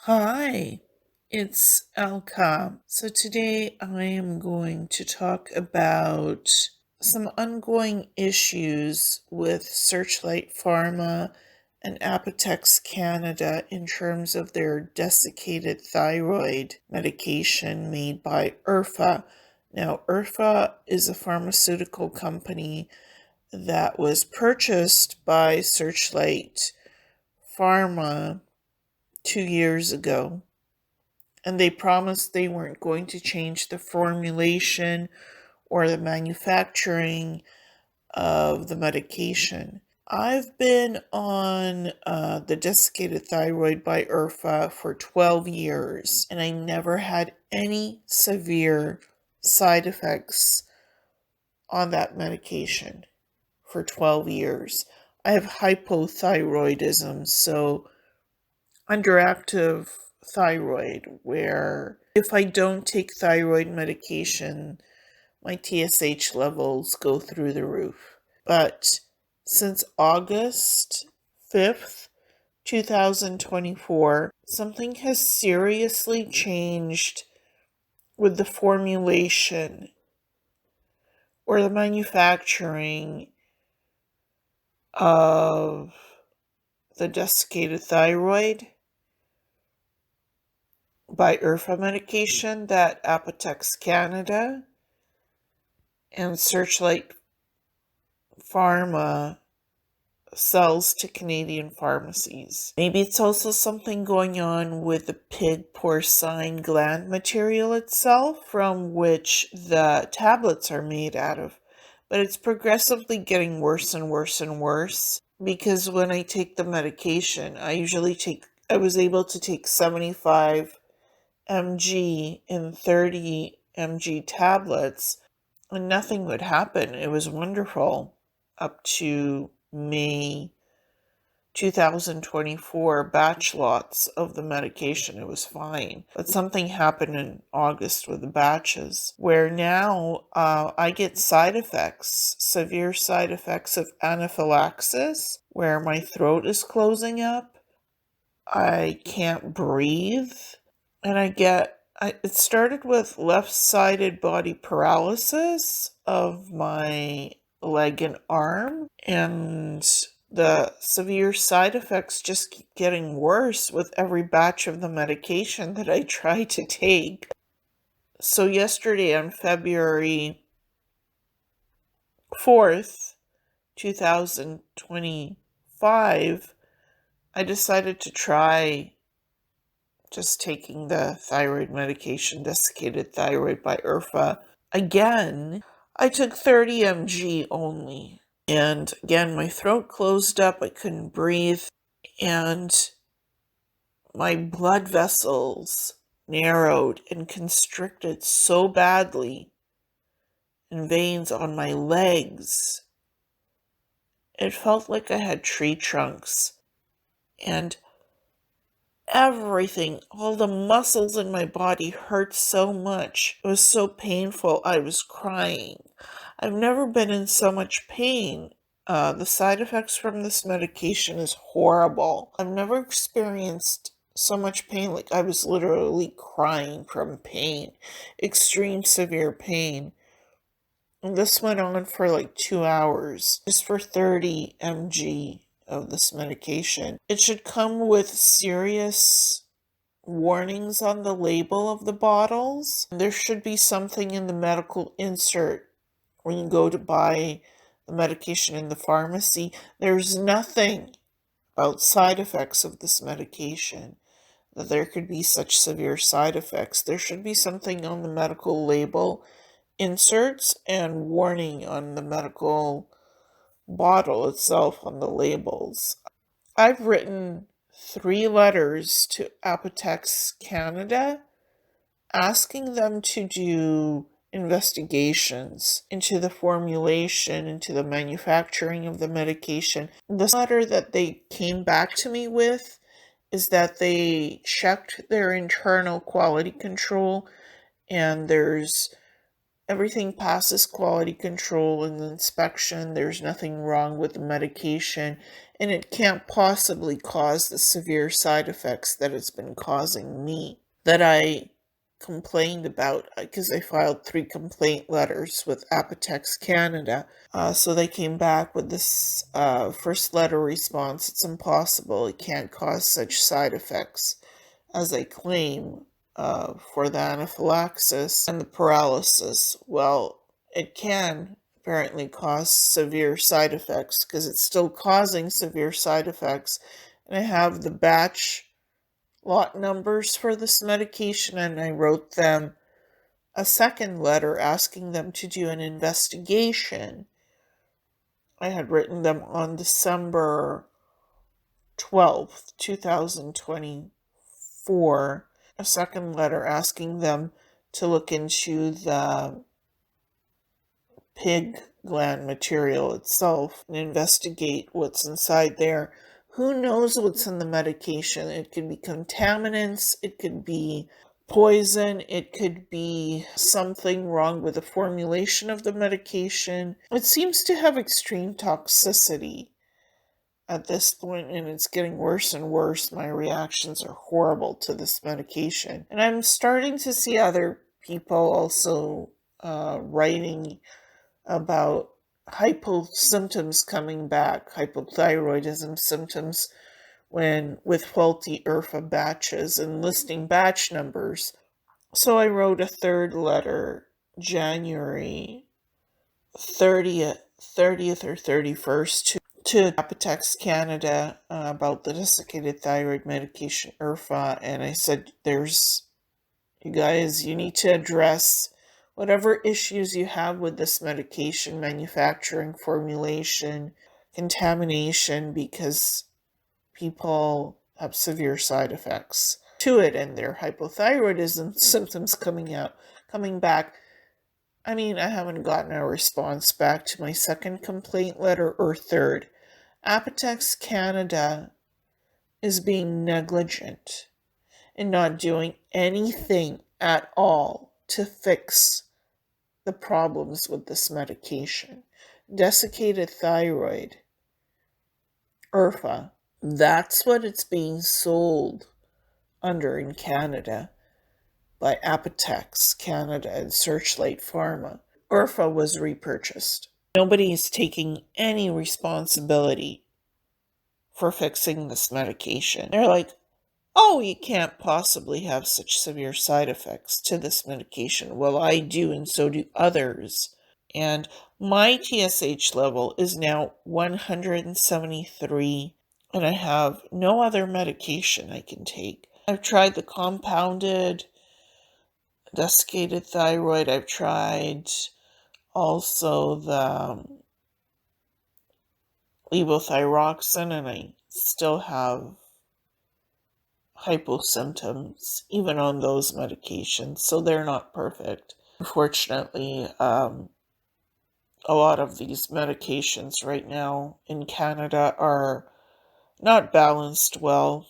Hi, it's Alka. So today I am going to talk about some ongoing issues with Searchlight Pharma and Apotex Canada in terms of their desiccated thyroid medication made by ERFA. Now, ERFA is a pharmaceutical company that was purchased by Searchlight Pharma 2 years ago, and they promised they weren't going to change the formulation or the manufacturing of the medication. I've been on the desiccated thyroid by ERFA for 12 years, and I never had any severe side effects on that medication for 12 years. I have hypothyroidism, so underactive thyroid, where if I don't take thyroid medication, my TSH levels go through the roof. But since August 5th, 2024, something has seriously changed with the formulation or the manufacturing of the desiccated thyroid by ERFA medication that Apotex Canada and Searchlight Pharma sells to Canadian pharmacies. Maybe it's also something going on with the pig porcine gland material itself, from which the tablets are made out of. But it's progressively getting worse and worse and worse, because when I take the medication, I was able to take 75 mg in 30 mg tablets, and nothing would happen. It was wonderful up to May 2024 batch lots of the medication. It was fine. But something happened in August with the batches, where now I get side effects, severe side effects of anaphylaxis, where my throat is closing up. I can't breathe. And it started with left-sided body paralysis of my leg and arm, and the severe side effects just keep getting worse with every batch of the medication that I try to take. So yesterday, on February 4th, 2025, I decided to try just taking the thyroid medication, Desiccated Thyroid by ERFA. Again, I took 30 mg only. And again, my throat closed up, I couldn't breathe, and my blood vessels narrowed and constricted so badly, and veins on my legs. It felt like I had tree trunks, and everything, all the muscles in my body hurt so much. It was so painful. I was crying. I've never been in so much pain. The side effects from this medication is horrible. I've never experienced so much pain. Like, I was literally crying from pain, extreme severe pain. And this went on for like 2 hours, just for 30 mg of this medication. It should come with serious warnings on the label of the bottles. There should be something in the medical insert when you go to buy the medication in the pharmacy. There's nothing about side effects of this medication, that there could be such severe side effects. There should be something on the medical label inserts and warning on the medical bottle itself, on the labels. I've written 3 letters to Apotex Canada asking them to do investigations into the formulation, into the manufacturing of the medication. The letter that they came back to me with is that they checked their internal quality control, and there's everything passes quality control and inspection. There's nothing wrong with the medication, and it can't possibly cause the severe side effects that it's been causing me, that I complained about, because I filed 3 complaint letters with Apotex Canada. So they came back with this first letter response. It's impossible. It can't cause such side effects as they claim for the anaphylaxis and the paralysis. Well, it can apparently cause severe side effects because it's still causing severe side effects. And I have the batch lot numbers for this medication, and I wrote them a second letter asking them to do an investigation. I had written them on December 12th, 2024, a second letter asking them to look into the pig gland material itself and investigate what's inside there. Who knows what's in the medication? It could be contaminants, it could be poison, it could be something wrong with the formulation of the medication. It seems to have extreme toxicity at this point, and it's getting worse and worse. My reactions are horrible to this medication. And I'm starting to see other people also writing about symptoms coming back, hypothyroidism symptoms with faulty ERFA batches and listing batch numbers. So I wrote a third letter January 30th or 31st to Apotex Canada about the desiccated thyroid medication ERFA, and I said, you guys, you need to address whatever issues you have with this medication, manufacturing, formulation, contamination, because people have severe side effects to it, and their hypothyroidism symptoms coming back. I mean, I haven't gotten a response back to my second complaint letter or third. Apotex Canada is being negligent and not doing anything at all to fix the problems with this medication. Desiccated thyroid, ERFA, that's what it's being sold under in Canada by Apotex Canada and Searchlight Pharma. ERFA was repurchased. Nobody is taking any responsibility for fixing this medication. They're like, oh, you can't possibly have such severe side effects to this medication. Well, I do, and so do others. And my TSH level is now 173, and I have no other medication I can take. I've tried the compounded desiccated thyroid. I've tried also the levothyroxine, and I still have hyposymptoms even on those medications, so they're not perfect. Unfortunately, a lot of these medications right now in Canada are not balanced well.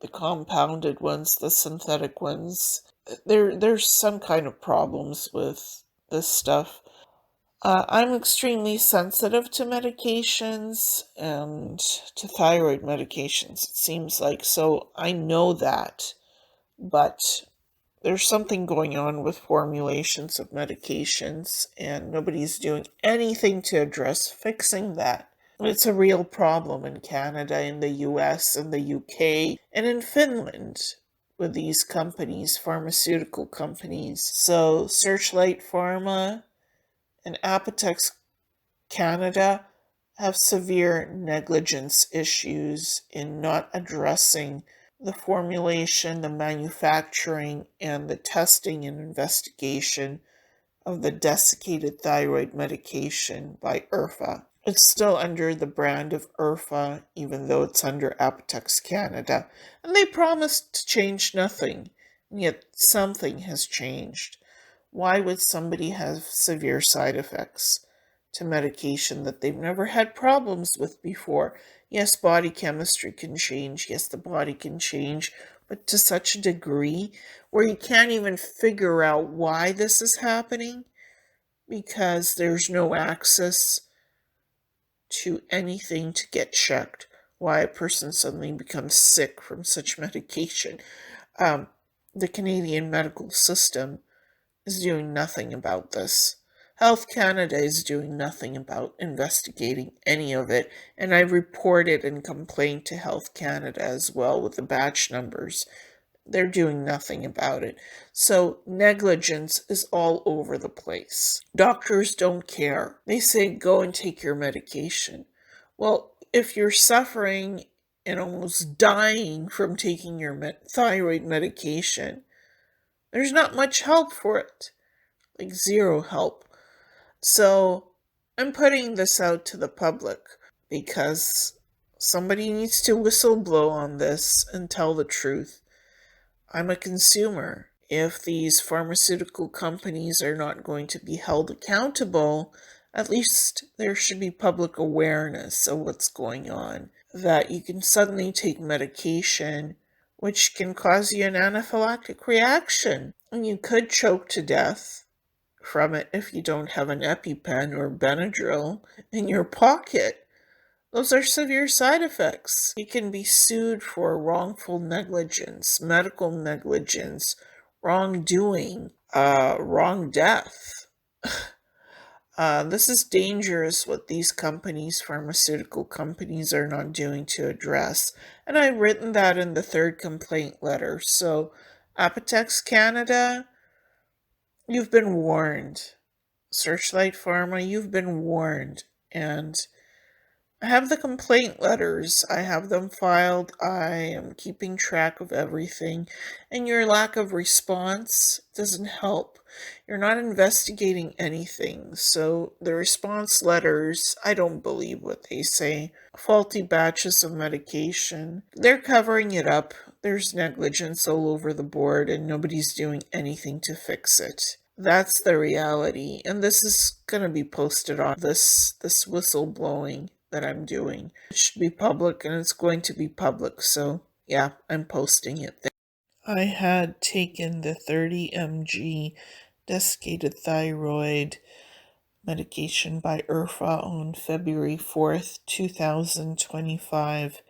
The compounded ones, the synthetic ones, there's some kind of problems with this stuff. I'm extremely sensitive to medications and to thyroid medications, it seems like, so I know that, but there's something going on with formulations of medications, and nobody's doing anything to address fixing that. It's a real problem in Canada, in the US, in the UK, and in Finland with these companies, pharmaceutical companies. So Searchlight Pharma and Apotex Canada have severe negligence issues in not addressing the formulation, the manufacturing, and the testing and investigation of the desiccated thyroid medication by ERFA. It's still under the brand of ERFA, even though it's under Apotex Canada, and they promised to change nothing, and yet something has changed. Why would somebody have severe side effects to medication that they've never had problems with before? Yes, body chemistry can change. Yes, the body can change, but to such a degree where you can't even figure out why this is happening. because there's no access to anything to get checked, why a person suddenly becomes sick from such medication. The Canadian medical system is doing nothing about this. Health Canada is doing nothing about investigating any of it, and I reported and complained to Health Canada as well with the batch numbers. They're doing nothing about it. So negligence is all over the place. Doctors don't care. They say go and take your medication. Well, if you're suffering and almost dying from taking your thyroid medication, there's not much help for it. Like zero help. So I'm putting this out to the public because somebody needs to whistleblow on this and tell the truth. I'm a consumer. If these pharmaceutical companies are not going to be held accountable, at least there should be public awareness of what's going on. That you can suddenly take medication which can cause you an anaphylactic reaction, and you could choke to death from it if you don't have an EpiPen or Benadryl in your pocket. Those are severe side effects. You can be sued for wrongful negligence, medical negligence, wrongdoing, wrong death. This is dangerous what these companies, pharmaceutical companies, are not doing to address. And I've written that in the third complaint letter. So, Apotex Canada, you've been warned. Searchlight Pharma, you've been warned. And I have the complaint letters. I have them filed. I am keeping track of everything. And your lack of response doesn't help. You're not investigating anything. So the response letters, I don't believe what they say. Faulty batches of medication. They're covering it up. There's negligence all over the board and nobody's doing anything to fix it. That's the reality. And this is going to be posted on this whistleblowing that I'm doing. It should be public and it's going to be public. So yeah, I'm posting it there. I had taken the 30 mg desiccated thyroid medication by ERFA on February 4th, 2025,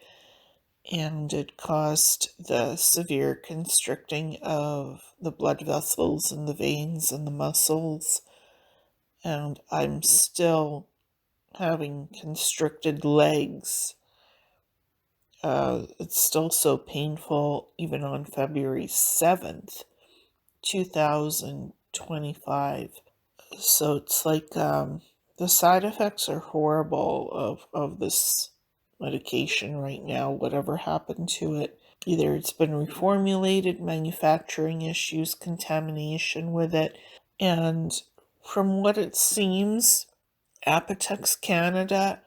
and it caused the severe constricting of the blood vessels and the veins and the muscles, and I'm still having constricted legs. It's still so painful even on February 7th, 2025. So it's like the side effects are horrible of this medication right now, whatever happened to it. Either it's been reformulated, manufacturing issues, contamination with it, and from what it seems, Apotex Canada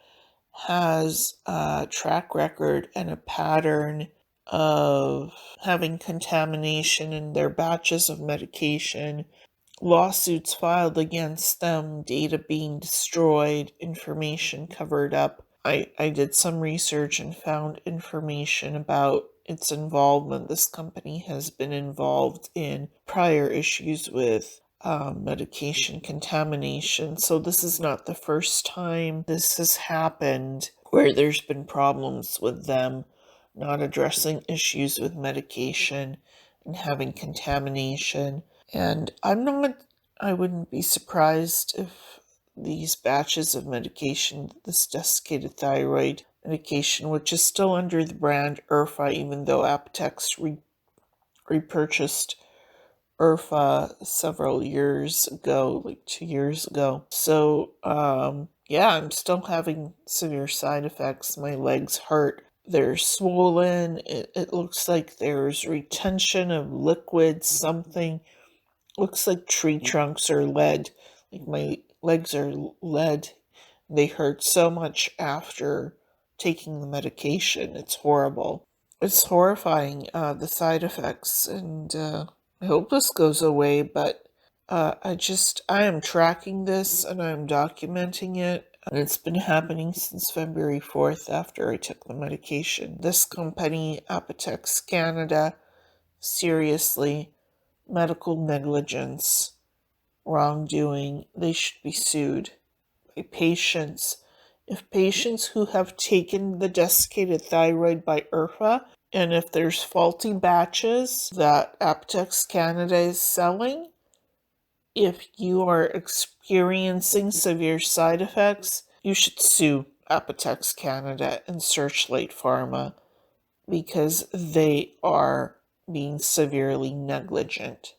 has a track record and a pattern of having contamination in their batches of medication, lawsuits filed against them, data being destroyed, information covered up. I did some research and found information about its involvement. This company has been involved in prior issues with medication contamination. So this is not the first time this has happened where there's been problems with them not addressing issues with medication and having contamination. And I wouldn't be surprised if these batches of medication, this desiccated thyroid medication, which is still under the brand ERFA, even though Apotex repurchased ERFA several years ago, like 2 years ago. So, yeah, I'm still having severe side effects. My legs hurt. They're swollen. It looks like there's retention of liquid, something. Looks like tree trunks or lead. Like my legs are lead. They hurt so much after taking the medication. It's horrible. It's horrifying, the side effects, and I hope this goes away, but I am tracking this and I'm documenting it. And it's been happening since February 4th after I took the medication. This company, Apotex Canada, seriously, medical negligence. wrongdoing, they should be sued by patients. If patients who have taken the desiccated thyroid by ERFA, and if there's faulty batches that Apotex Canada is selling, if you are experiencing severe side effects, you should sue Apotex Canada and Searchlight Pharma because they are being severely negligent.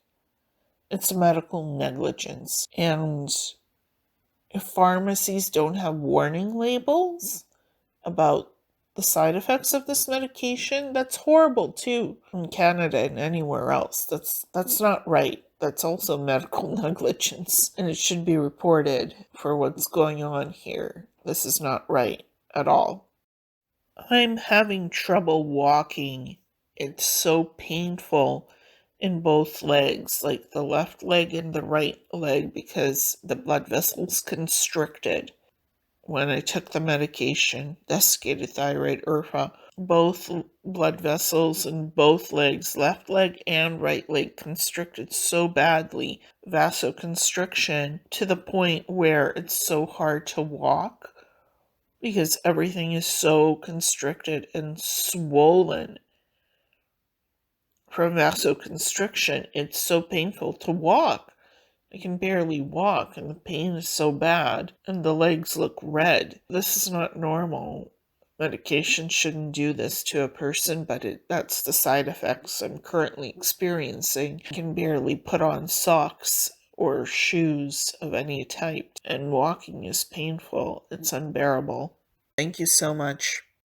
It's medical negligence. And if pharmacies don't have warning labels about the side effects of this medication, that's horrible too. In Canada and anywhere else, that's not right. That's also medical negligence, and it should be reported for what's going on here. This is not right at all. I'm having trouble walking. It's so painful in both legs, like the left leg and the right leg, because the blood vessels constricted. When I took the medication, desiccated thyroid ERFA, both blood vessels in both legs, left leg and right leg, constricted so badly, vasoconstriction, to the point where it's so hard to walk because everything is so constricted and swollen. From vasoconstriction, it's so painful to walk. I can barely walk, and the pain is so bad, and the legs look red. This is not normal. Medication shouldn't do this to a person, but that's the side effects I'm currently experiencing. I can barely put on socks or shoes of any type, and walking is painful. It's unbearable. Thank you so much.